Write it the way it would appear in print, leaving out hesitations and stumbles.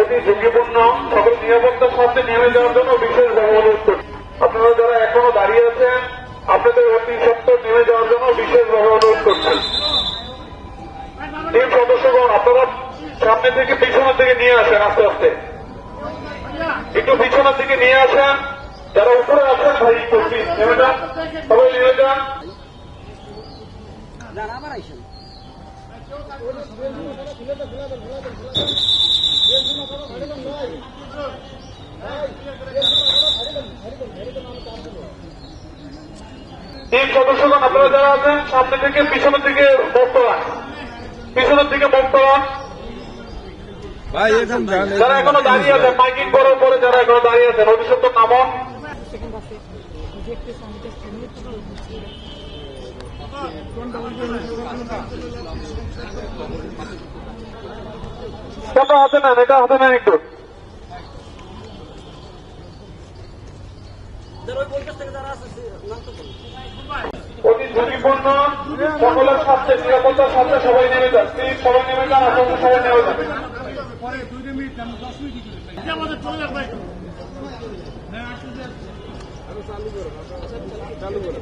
অতি ঝুঁকিপূর্ণ, সকল নিরাপত্তার সাথে নেমে যাওয়ার জন্য বিশেষভাবে অনুরোধ করছি। আপনারা যারা এখনো দাঁড়িয়ে আছেন, আপনাদের অতি সত্ত্বর নেমে যাওয়ার জন্য বিশেষভাবে অনুরোধ করছি। টিম সদস্যগণ, আপনারা সামনে থেকে পিছনের দিকে নিয়ে আসেন, আস্তে আস্তে একটু পিছনের দিকে নিয়ে আসেন। যারা উপরে আছেন ভাই একটু প্লিজ নেমে যান, সবাই নেমে যান। টিম সদস্যগণ, আপনারা যারা আছেন সামনে থেকে পিছনের দিকে মুখ করান, পিছনের দিকে মুখ করান। যারা এখনো দাঁড়িয়ে আছেন, মাইকিং করার পরে যারা এখনো দাঁড়িয়ে আছেন, অতি সত্ত্বর নামন। হাতে নেন, এটা হাতে নেন একটু। অতি ঝুঁকিপূর্ণ, সকলের স্বার্থে নিরাপত্তার সাথে সবাই নেমে যান, প্লিজ সবাই নেমে যান, আসলে সবাই নেমে যান। চালু করো।